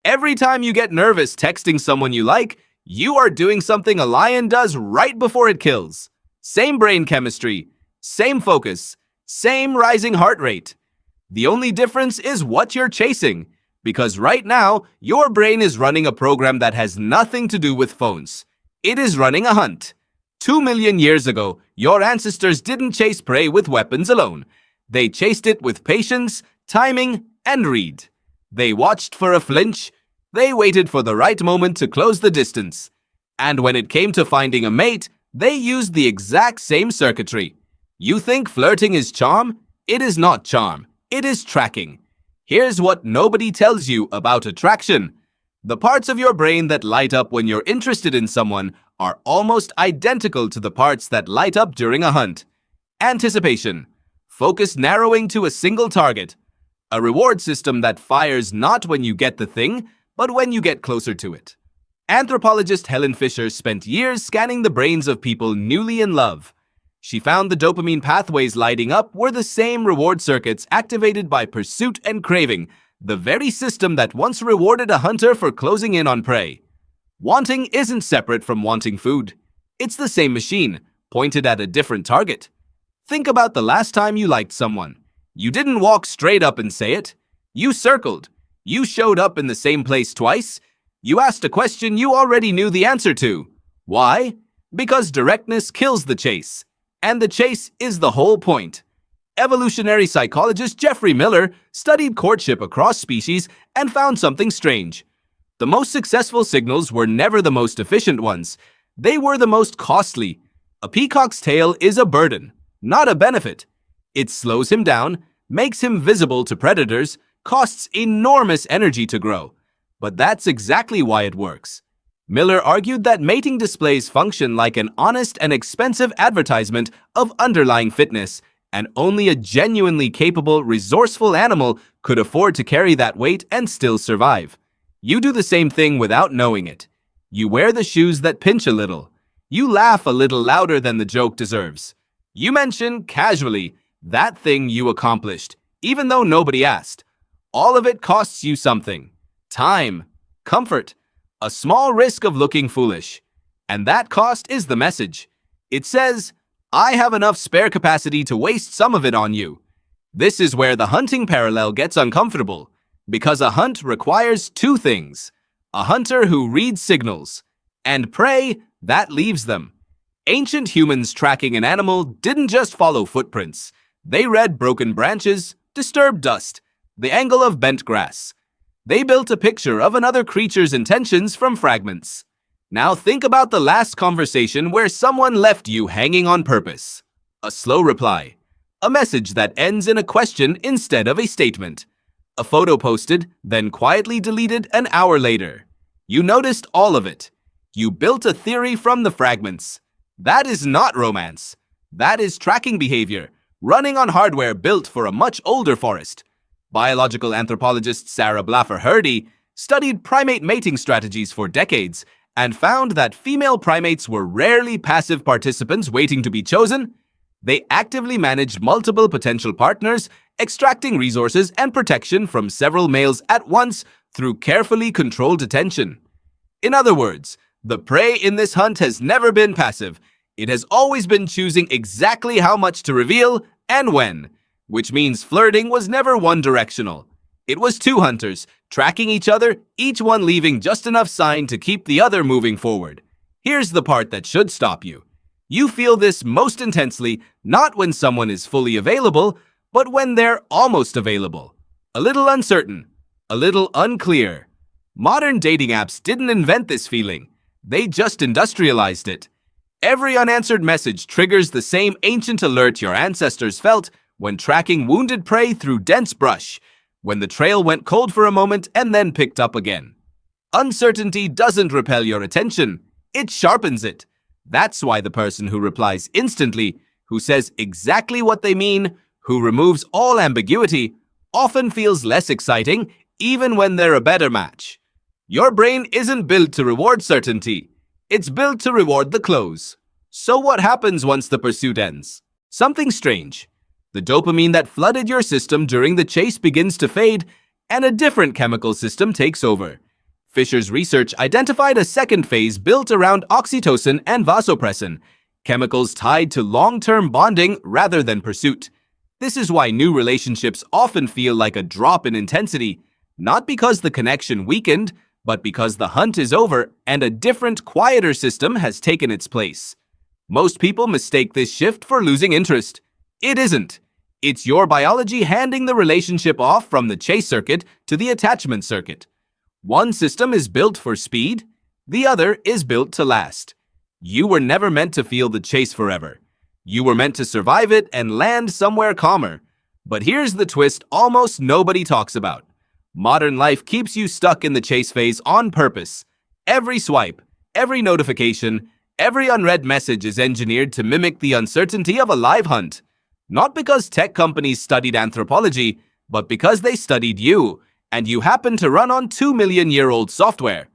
Every time you get nervous texting someone you like, you are doing something a lion does right before it kills. Same brain chemistry, same focus, same rising heart rate. The only difference is what you're chasing, because right now, your brain is running a program that has nothing to do with phones. It is running a hunt. 2 million years ago, your ancestors didn't chase prey with weapons alone. They chased it with patience, timing, and read. They watched for a flinch. They waited for the right moment to close the distance. And when it came to finding a mate, they used the exact same circuitry. You think flirting is charm? It is not charm. It is tracking. Here's what nobody tells you about attraction. The parts of your brain that light up when you're interested in someone are almost identical to the parts that light up during a hunt. Anticipation. Focus narrowing to a single target. A reward system that fires not when you get the thing, but when you get closer to it. Anthropologist Helen Fisher spent years scanning the brains of people newly in love. She found the dopamine pathways lighting up were the same reward circuits activated by pursuit and craving, the very system that once rewarded a hunter for closing in on prey. Wanting isn't separate from wanting food. It's the same machine, pointed at a different target. Think about the last time you liked someone. You didn't walk straight up and say it. You circled. You showed up in the same place twice. You asked a question you already knew the answer to. Why? Because directness kills the chase. And the chase is the whole point. Evolutionary psychologist Geoffrey Miller studied courtship across species and found something strange. The most successful signals were never the most efficient ones. They were the most costly. A peacock's tail is a burden, not a benefit. It slows him down, makes him visible to predators, costs enormous energy to grow. But that's exactly why it works. Miller argued that mating displays function like an honest and expensive advertisement of underlying fitness, and only a genuinely capable, resourceful animal could afford to carry that weight and still survive. You do the same thing without knowing it. You wear the shoes that pinch a little. You laugh a little louder than the joke deserves. You mention, casually, that thing you accomplished, even though nobody asked. All of it costs you something. Time, comfort, a small risk of looking foolish. And that cost is the message. It says, I have enough spare capacity to waste some of it on you. This is where the hunting parallel gets uncomfortable, because a hunt requires two things: a hunter who reads signals, and prey that leaves them. Ancient humans tracking an animal didn't just follow footprints. They read broken branches, disturbed dust, the angle of bent grass. They built a picture of another creature's intentions from fragments. Now think about the last conversation where someone left you hanging on purpose. A slow reply. A message that ends in a question instead of a statement. A photo posted, then quietly deleted an hour later. You noticed all of it. You built a theory from the fragments. That is not romance. That is tracking behavior, running on hardware built for a much older forest. Biological anthropologist Blaffer Hrdy studied primate mating strategies for decades and found that female primates were rarely passive participants waiting to be chosen. They actively managed multiple potential partners, extracting resources and protection from several males at once through carefully controlled attention. In other words, the prey in this hunt has never been passive. It has always been choosing exactly how much to reveal and when. Which means flirting was never one-directional. It was two hunters, tracking each other, each one leaving just enough sign to keep the other moving forward. Here's the part that should stop you. You feel this most intensely not when someone is fully available, but when they're almost available. A little uncertain, a little unclear. Modern dating apps didn't invent this feeling. They just industrialized it. Every unanswered message triggers the same ancient alert your ancestors felt when tracking wounded prey through dense brush, when the trail went cold for a moment and then picked up again. Uncertainty doesn't repel your attention, it sharpens it. That's why the person who replies instantly, who says exactly what they mean, who removes all ambiguity, often feels less exciting, even when they're a better match. Your brain isn't built to reward certainty. It's built to reward the close. So what happens once the pursuit ends? Something strange. The dopamine that flooded your system during the chase begins to fade, and a different chemical system takes over. Fisher's research identified a second phase built around oxytocin and vasopressin, chemicals tied to long-term bonding rather than pursuit. This is why new relationships often feel like a drop in intensity, not because the connection weakened, but because the hunt is over and a different, quieter system has taken its place. Most people mistake this shift for losing interest. It isn't. It's your biology handing the relationship off from the chase circuit to the attachment circuit. One system is built for speed, the other is built to last. You were never meant to feel the chase forever. You were meant to survive it and land somewhere calmer. But here's the twist almost nobody talks about. Modern life keeps you stuck in the chase phase on purpose. Every swipe, every notification, every unread message is engineered to mimic the uncertainty of a live hunt. Not because tech companies studied anthropology, but because they studied you, and you happen to run on 2 million-year-old software.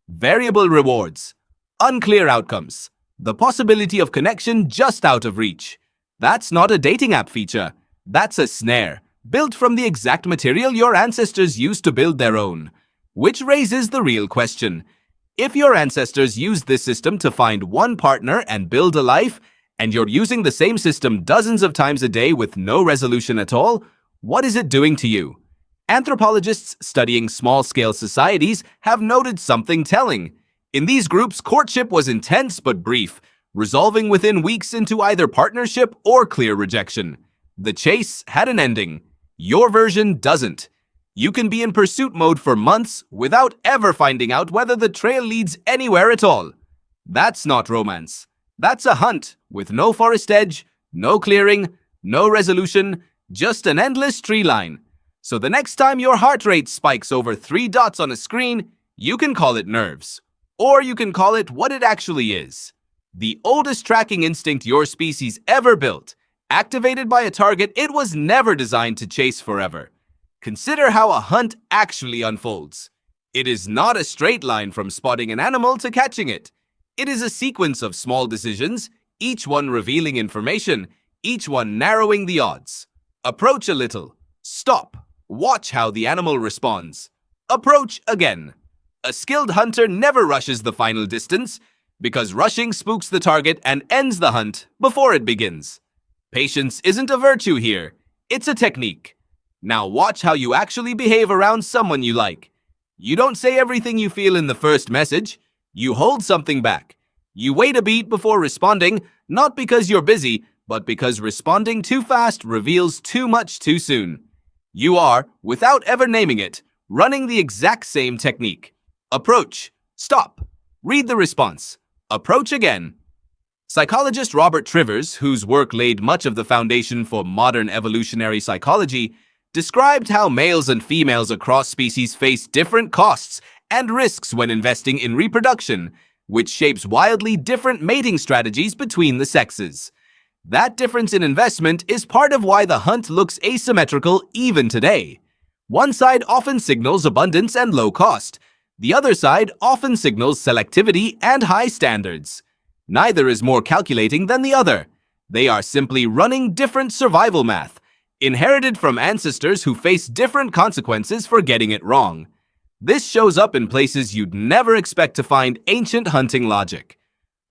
Variable rewards, unclear outcomes, the possibility of connection just out of reach. That's not a dating app feature. That's a snare, built from the exact material your ancestors used to build their own. Which raises the real question. If your ancestors used this system to find one partner and build a life, and you're using the same system dozens of times a day with no resolution at all, what is it doing to you? Anthropologists studying small-scale societies have noted something telling. In these groups, courtship was intense but brief, resolving within weeks into either partnership or clear rejection. The chase had an ending. Your version doesn't. You can be in pursuit mode for months without ever finding out whether the trail leads anywhere at all. That's not romance. That's a hunt with no forest edge, no clearing, no resolution, just an endless tree line. So the next time your heart rate spikes over 3 dots on a screen, you can call it nerves. Or you can call it what it actually is. The oldest tracking instinct your species ever built, activated by a target it was never designed to chase forever. Consider how a hunt actually unfolds. It is not a straight line from spotting an animal to catching it. It is a sequence of small decisions, each one revealing information, each one narrowing the odds. Approach a little. Stop. Watch how the animal responds. Approach again. A skilled hunter never rushes the final distance, because rushing spooks the target and ends the hunt before it begins. Patience isn't a virtue here. It's a technique. Now watch how you actually behave around someone you like. You don't say everything you feel in the first message. You hold something back. You wait a beat before responding, not because you're busy, but because responding too fast reveals too much too soon. You are, without ever naming it, running the exact same technique. Approach. Stop. Read the response. Approach again. Psychologist Robert Trivers, whose work laid much of the foundation for modern evolutionary psychology, described how males and females across species face different costs and risks when investing in reproduction, which shapes wildly different mating strategies between the sexes. That difference in investment is part of why the hunt looks asymmetrical even today. One side often signals abundance and low cost. The other side often signals selectivity and high standards. Neither is more calculating than the other. They are simply running different survival math, inherited from ancestors who face different consequences for getting it wrong. This shows up in places you'd never expect to find ancient hunting logic.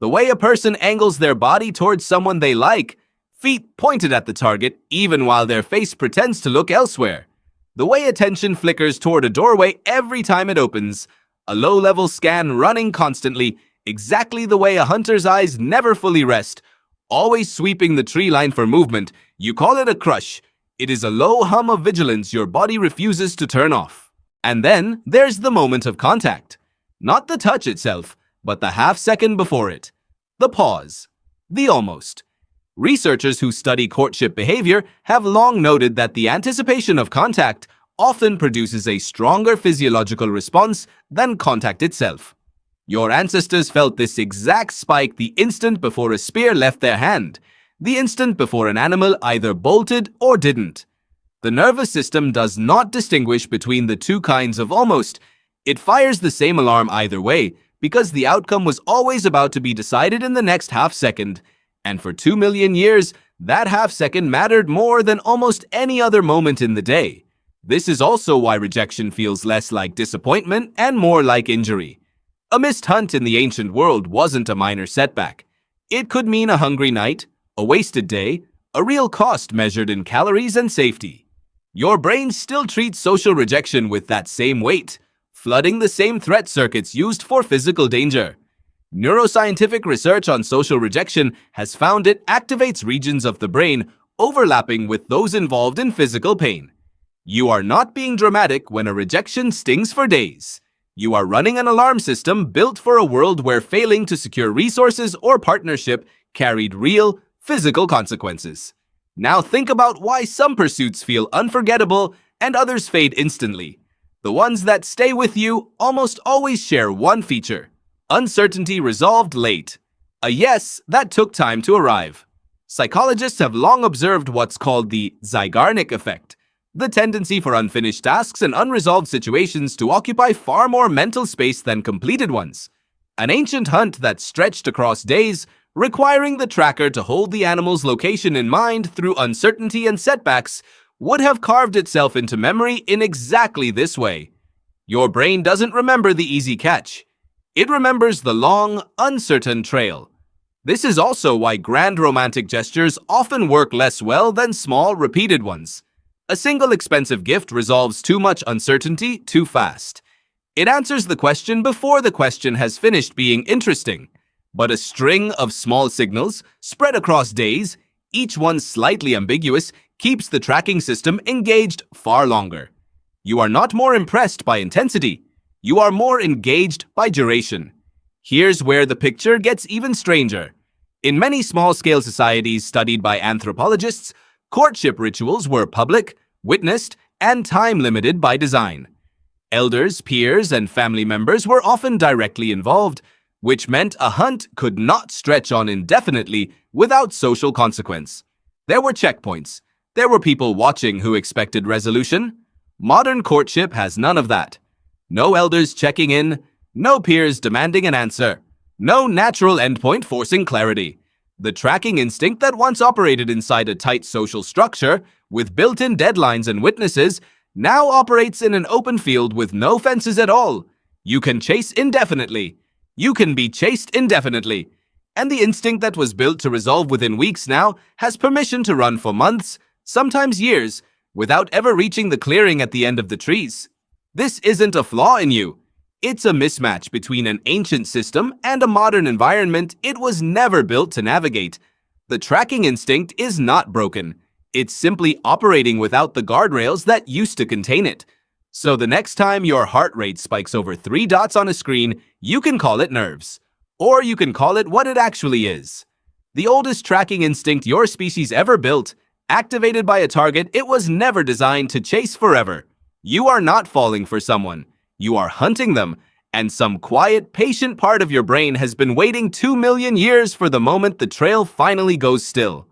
The way a person angles their body towards someone they like, feet pointed at the target even while their face pretends to look elsewhere. The way attention flickers toward a doorway every time it opens, a low-level scan running constantly, exactly the way a hunter's eyes never fully rest, always sweeping the tree line for movement. You call it a crush. It is a low hum of vigilance your body refuses to turn off. And then there's the moment of contact. Not the touch itself, but the half-second before it. The pause. The almost. Researchers who study courtship behavior have long noted that the anticipation of contact often produces a stronger physiological response than contact itself. Your ancestors felt this exact spike the instant before a spear left their hand, the instant before an animal either bolted or didn't. The nervous system does not distinguish between the two kinds of almost. It fires the same alarm either way because the outcome was always about to be decided in the next half-second. And for 2 million years, that half-second mattered more than almost any other moment in the day. This is also why rejection feels less like disappointment and more like injury. A missed hunt in the ancient world wasn't a minor setback. It could mean a hungry night, a wasted day, a real cost measured in calories and safety. Your brain still treats social rejection with that same weight, flooding the same threat circuits used for physical danger. Neuroscientific research on social rejection has found it activates regions of the brain overlapping with those involved in physical pain. You are not being dramatic when a rejection stings for days. You are running an alarm system built for a world where failing to secure resources or partnership carried real, physical consequences. Now think about why some pursuits feel unforgettable and others fade instantly. The ones that stay with you almost always share one feature: uncertainty resolved late. A yes that took time to arrive. Psychologists have long observed what's called the Zeigarnik effect, the tendency for unfinished tasks and unresolved situations to occupy far more mental space than completed ones. An ancient hunt that stretched across days, requiring the tracker to hold the animal's location in mind through uncertainty and setbacks, would have carved itself into memory in exactly this way. Your brain doesn't remember the easy catch. It remembers the long, uncertain trail. This is also why grand romantic gestures often work less well than small, repeated ones. A single expensive gift resolves too much uncertainty too fast. It answers the question before the question has finished being interesting. But a string of small signals, spread across days, each one slightly ambiguous, keeps the tracking system engaged far longer. You are not more impressed by intensity. You are more engaged by duration. Here's where the picture gets even stranger. In many small-scale societies studied by anthropologists, courtship rituals were public, witnessed, and time-limited by design. Elders, peers, and family members were often directly involved, which meant a hunt could not stretch on indefinitely without social consequence. There were checkpoints. There were people watching who expected resolution. Modern courtship has none of that. No elders checking in, no peers demanding an answer, no natural endpoint forcing clarity. The tracking instinct that once operated inside a tight social structure, with built-in deadlines and witnesses, now operates in an open field with no fences at all. You can chase indefinitely. You can be chased indefinitely. And the instinct that was built to resolve within weeks now has permission to run for months, sometimes years, without ever reaching the clearing at the end of the trees. This isn't a flaw in you. It's a mismatch between an ancient system and a modern environment it was never built to navigate. The tracking instinct is not broken. It's simply operating without the guardrails that used to contain it. So the next time your heart rate spikes over 3 dots on a screen, you can call it nerves. Or you can call it what it actually is. The oldest tracking instinct your species ever built, activated by a target it was never designed to chase forever. You are not falling for someone. You are hunting them, and some quiet, patient part of your brain has been waiting 2 million years for the moment the trail finally goes still.